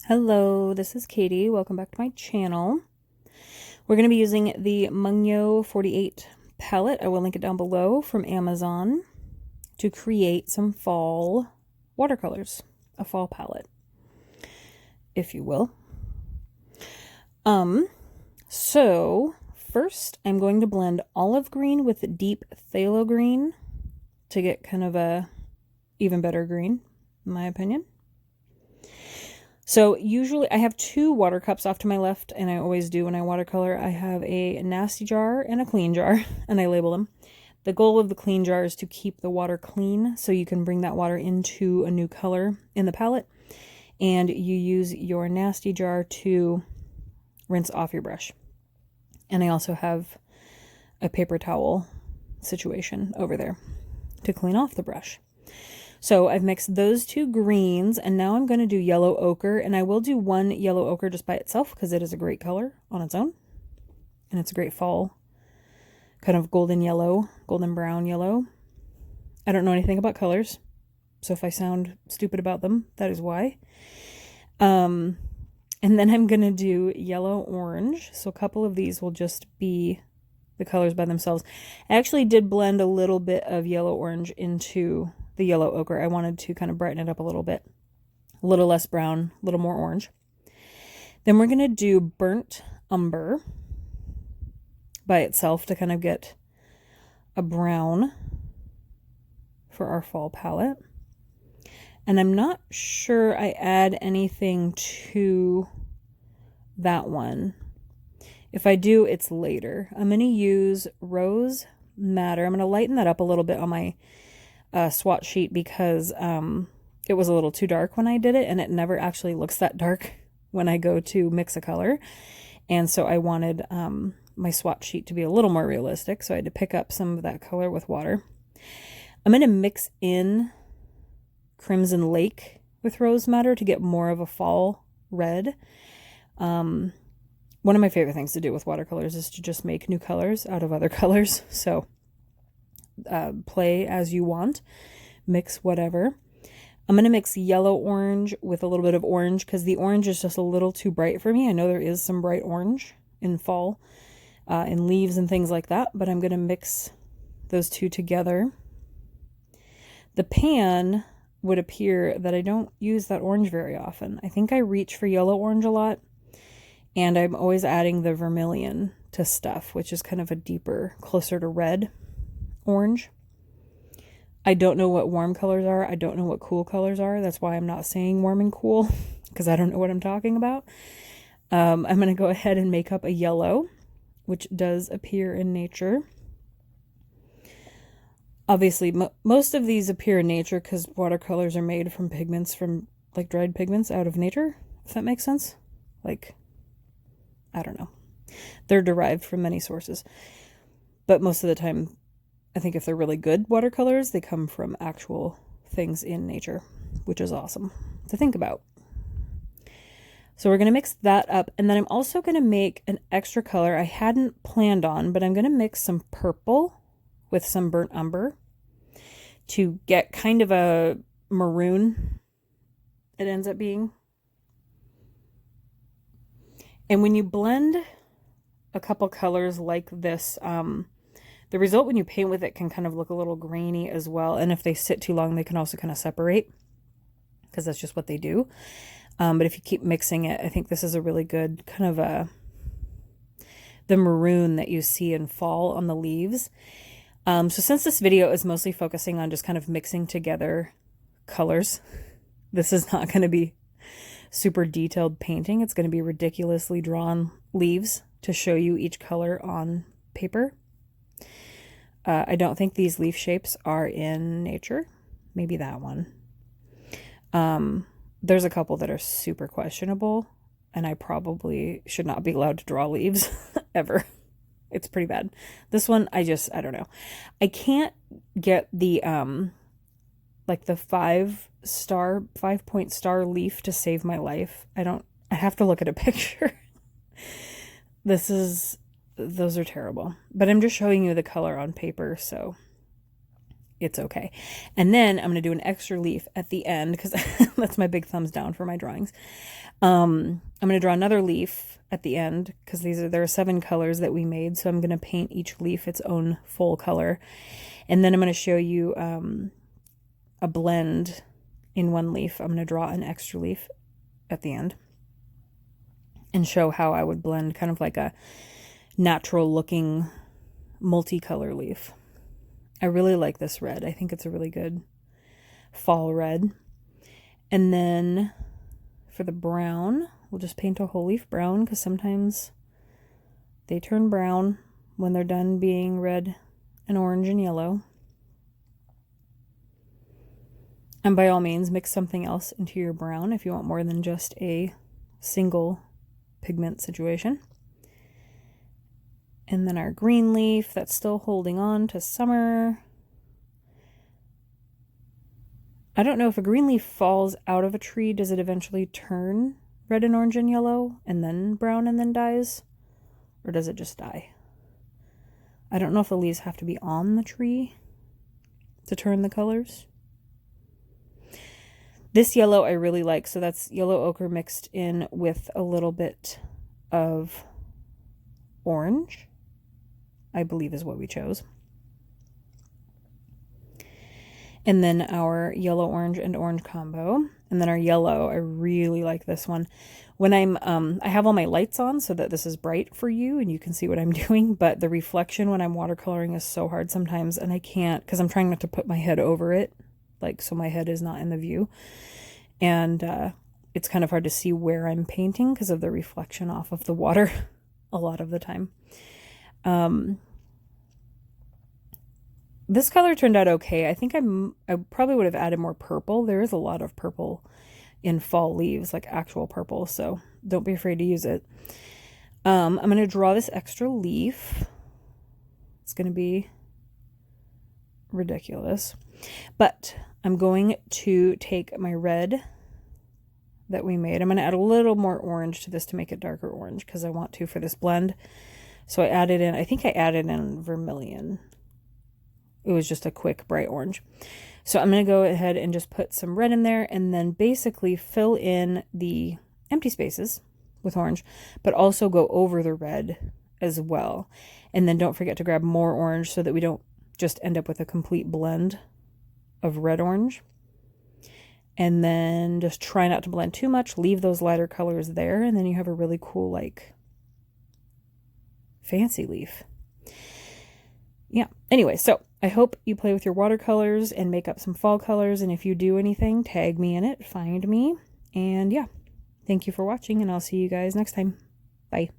Hello, this is Katie. Welcome back to my channel. We're going to be using the Mungyo 48 palette. I will link it down below from Amazon to create some fall watercolors, a fall palette, if you will. So first I'm going to blend olive green with deep phthalo green to get kind of a even better green, in my opinion. So usually I have two water cups off to my left, and I always do when I watercolor. I have a nasty jar and a clean jar, and I label them. The goal of the clean jar is to keep the water clean so you can bring that water into a new color in the palette. And you use your nasty jar to rinse off your brush. And I also have a paper towel situation over there to clean off the brush. So I've mixed those two greens, and now I'm going to do yellow ochre, and I will do one yellow ochre just by itself because it is a great color on its own, and it's a great fall kind of golden yellow, golden brown yellow. I don't know anything about colors, so if I sound stupid about them, that is why. And then I'm going to do yellow orange, so a couple of these will just be the colors by themselves. I actually did blend a little bit of yellow orange into the yellow ochre. I wanted to kind of brighten it up a little bit. A little less brown, a little more orange. Then we're going to do burnt umber by itself to kind of get a brown for our fall palette. And I'm not sure I add anything to that one. If I do, it's later. I'm going to use Rose Madder. I'm going to lighten that up a little bit on my swatch sheet because it was a little too dark when I did it, and it never actually looks that dark when I go to mix a color. And so I wanted my swatch sheet to be a little more realistic, so I had to pick up some of that color with water. I'm going to mix in Crimson Lake with Rose Madder to get more of a fall red. One of my favorite things to do with watercolors is to just make new colors out of other colors. So play as you want, mix whatever. I'm going to mix yellow orange with a little bit of orange because the orange is just a little too bright for me. I know there is some bright orange in fall, in leaves and things like that, but I'm going to mix those two together. The pan would appear that I don't use that orange very often. I think I reach for yellow orange a lot, and I'm always adding the vermilion to stuff, which is kind of a deeper, closer to red orange. I don't know what warm colors are. I don't know what cool colors are. That's why I'm not saying warm and cool, because I don't know what I'm talking about. I'm going to go ahead and make up a yellow, which does appear in nature. Obviously, most of these appear in nature because watercolors are made from pigments, from like dried pigments out of nature, if that makes sense. Like, I don't know. They're derived from many sources. But most of the time, I think if they're really good watercolors, they come from actual things in nature, which is awesome to think about. So we're going to mix that up. And then I'm also going to make an extra color I hadn't planned on, but I'm going to mix some purple with some burnt umber to get kind of a maroon it ends up being. And when you blend a couple colors like this, the result when you paint with it can kind of look a little grainy as well. And if they sit too long, they can also kind of separate because that's just what they do. But if you keep mixing it, I think this is a really good kind of the maroon that you see in fall on the leaves. So since this video is mostly focusing on just kind of mixing together colors, this is not going to be super detailed painting. It's going to be ridiculously drawn leaves to show you each color on paper. I don't think these leaf shapes are in nature. Maybe that one. There's a couple that are super questionable, and I probably should not be allowed to draw leaves ever. It's pretty bad. This one, I don't know. I can't get the, like the 5-point star leaf to save my life. I have to look at a picture. Those are terrible. But I'm just showing you the color on paper, so it's okay. And then I'm going to do an extra leaf at the end because that's my big thumbs down for my drawings. I'm going to draw another leaf at the end because there are 7 colors that we made. So I'm going to paint each leaf its own full color. And then I'm going to show you a blend in one leaf. I'm going to draw an extra leaf at the end and show how I would blend kind of like a natural looking multicolor leaf. I really like this red. I think it's a really good fall red. And then for the brown, we'll just paint a whole leaf brown because sometimes they turn brown when they're done being red and orange and yellow. And by all means, mix something else into your brown if you want more than just a single pigment situation. And then our green leaf that's still holding on to summer. I don't know if a green leaf falls out of a tree, does it eventually turn red and orange and yellow and then brown and then dies? Or does it just die? I don't know if the leaves have to be on the tree to turn the colors. This yellow I really like, so that's yellow ochre mixed in with a little bit of orange, I believe is what we chose. And then our yellow, orange, and orange combo. And then our yellow, I really like this one. When I have all my lights on so that this is bright for you and you can see what I'm doing, but the reflection when I'm watercoloring is so hard sometimes, and I can't, because I'm trying not to put my head over it, like so my head is not in the view. And it's kind of hard to see where I'm painting because of the reflection off of the water a lot of the time. This color turned out okay. I think I probably would have added more purple. There is a lot of purple in fall leaves, like actual purple, so don't be afraid to use it. I'm going to draw this extra leaf. It's going to be ridiculous. But I'm going to take my red that we made. I'm going to add a little more orange to this to make it darker orange because I want to for this blend. So I added in, I think I added in vermilion. It was just a quick bright orange. So I'm going to go ahead and just put some red in there and then basically fill in the empty spaces with orange, but also go over the red as well. And then don't forget to grab more orange so that we don't just end up with a complete blend of red orange. And then just try not to blend too much. Leave those lighter colors there. And then you have a really cool, like, fancy leaf. Yeah. Anyway, so I hope you play with your watercolors and make up some fall colors. And if you do anything, tag me in it, find me. And yeah, thank you for watching, and I'll see you guys next time. Bye.